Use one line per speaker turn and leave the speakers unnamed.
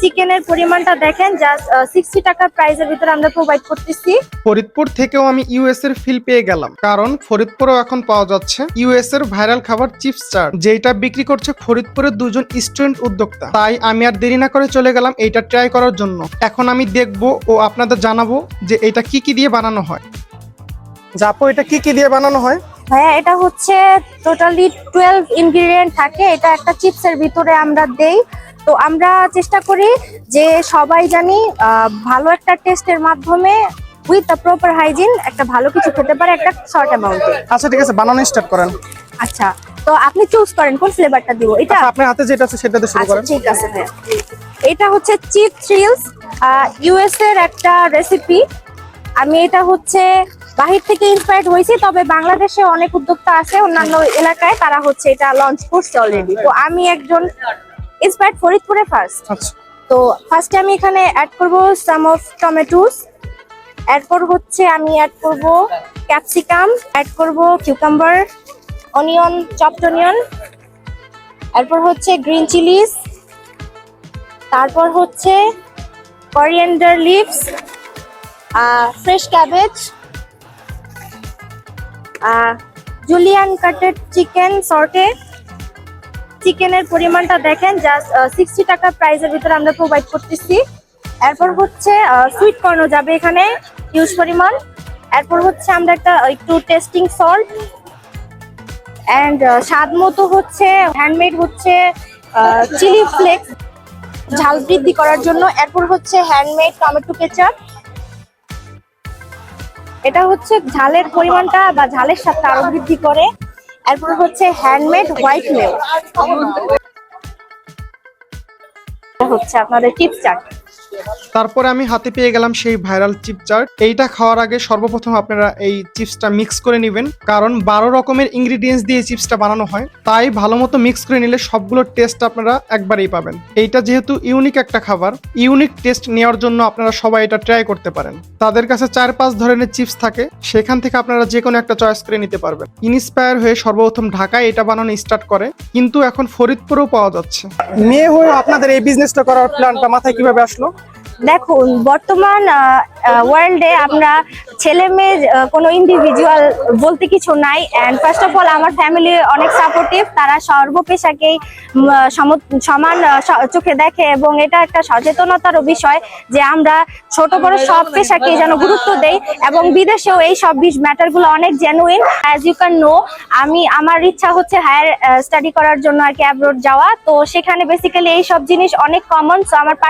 চিকেনের পরিমাণটা দেখেন, জাস্ট 60 টাকা প্রাইসের ভিতরে আমরা প্রোভাইড করতেছি।
ফরিদপুর থেকেও আমি ইউএস এর ফিল পেয়ে গেলাম, কারণ ফরিদপুরেও এখন পাওয়া যাচ্ছে ইউএস এর ভাইরাল খাবার চিপস চাট, যেটা বিক্রি করছে ফরিদপুরের দুজন স্টুডেন্ট উদ্যোক্তা। তাই আমি আর দেরি না করে চলে গেলাম এইটা ট্রাই করার জন্য। এখন আমি দেখবো ও আপনাদের জানাবো যে এটা কি কি দিয়ে বানানো হয়। জাপো, এটা কি কি দিয়ে বানানো হয়?
হ্যাঁ, এটা হচ্ছে টোটালি 12 ইনগ্রেডিয়েন্ট থাকে। এটা একটা চিপসের ভিতরে আমরা দেই। তো আমরা চেষ্টা করি যে সবাই জানি ভালো একটা টেস্টের মাধ্যমে উইথ দ্য প্রপার হাইজিন একটা ভালো কিছু খেতে পারে একটা শর্ট অ্যামাউন্টে।
আচ্ছা ঠিক আছে, বানানো স্টার্ট করেন।
আচ্ছা, তো আপনি চুজ করেন কোন ফ্লেভারটা দিব। এটা
আচ্ছা, আপনার হাতে যেটা আছে সেটা দিয়ে শুরু
আচ্ছা
করেন।
ঠিক আছে। হ্যাঁ, এটা হচ্ছে চিপ থ্রিলস, ইউএস এর একটা রেসিপি। আমি এটা হচ্ছে বাহির থেকে ইন্সপায়ার্ড হয়েছি, তবে বাংলাদেশে অনেক উদ্যোক্তা আছে অন্যান্য এলাকায়, তারা হচ্ছে এটা লঞ্চ করছে অলরেডি। তো আমি একজন ইন্সপায়ার্ড ফরিদপুরে ফার্স্ট।
আচ্ছা,
তো ফার্স্টে আমি এখানে অ্যাড করব সাম অফ টমেটোস, এরপর হচ্ছে আমি অ্যাড করব ক্যাপসিকাম, অ্যাড করব কিউকাম্বার, অনিয়ন, চপড অনিয়ন, এরপর হচ্ছে গ্রিন চিলিস, তারপর হচ্ছে coriander leaves, fresh cabbage, julienne cutted chicken সর্টে। চিকেনের পরিমাণটা দেখেন, জাস্ট 60 টাকা প্রাইসের ভিতরে আমরা প্রোভাইড করতেছি। এরপর হচ্ছে সুইট কর্নও যাবে এখানে হিউজ পরিমাণ। এরপর হচ্ছে আমরা একটু টেস্টিং সল্ট অ্যান্ড স্বাদ মতো হচ্ছে হ্যান্ডমেড হচ্ছে চিলি ফ্লেক্স ঝাল বৃদ্ধি করার জন্য। এরপর হচ্ছে হ্যান্ডমেড টমেটো কেচাপ, এটা হচ্ছে ঝালের পরিমাণটা বা ঝালের স্বাদটা আরো বৃদ্ধি করে। এরপর হচ্ছে হ্যান্ডমেড হোয়াইট মেল, হচ্ছে আপনাদের চিপস চাট।
তারপরে আমি হাতে পেয়ে গেলাম সেই ভাইরাল চিপ চাট। এইটা খাওয়ার আগে সর্বপ্রথম আপনারা এই চিপসটা মিক্স করে নেবেন, কারণ 12 রকমের ইনগ্রিডিয়েন্টস দিয়ে চিপসটা বানানো হয়। তাই ভালো মতো মিক্স করে নিলে সবগুলোর টেস্ট আপনারা একবারেই পাবেন। এইটা যেহেতু ইউনিক একটা খাবার, ইউনিক টেস্ট নেওয়ার জন্য আপনারা সবাই এটা ট্রাই করতে পারেন। তাদের কাছে 4-5 ধরনের চিপস থাকে, সেখান থেকে আপনারা যে কোনো একটা চয়েস করে নিতে পারবেন। ইন্সপায়ার হয়ে সর্বপ্রথম ঢাকায় এটা বানানো স্টার্ট করে, কিন্তু এখন ফরিদপুরেও পাওয়া যাচ্ছে। মেয়ে হয়ে আপনাদের এই বিজনেসটা করার প্ল্যানটা মাথায় কিভাবে আসলো?
দেখুন, বর্তমান ওয়ার্ল্ডে আমরা ছেলে মেয়ে কোনো ইন্ডিভিজুয়াল বলতে কিছু নাই। অ্যান্ড ফার্স্ট অফ অল আমার ফ্যামিলি অনেক সাপোর্টিভ, তারা সর্বপেশাকেই সমান চোখে দেখে, এবং এটা একটা সচেতনতারও বিষয় যে আমরা ছোট বড় সব পেশাকেই যেন গুরুত্ব দেই। এবং বিদেশেও এই সব ম্যাটারগুলো অনেক genuine. As you can know, আমার ইচ্ছা হচ্ছে হায়ার স্টাডি করার জন্য আর কি অ্যাব্রোড যাওয়া। তো সেখানে বেসিক্যালি এই সব জিনিস অনেক কমন। সো আমার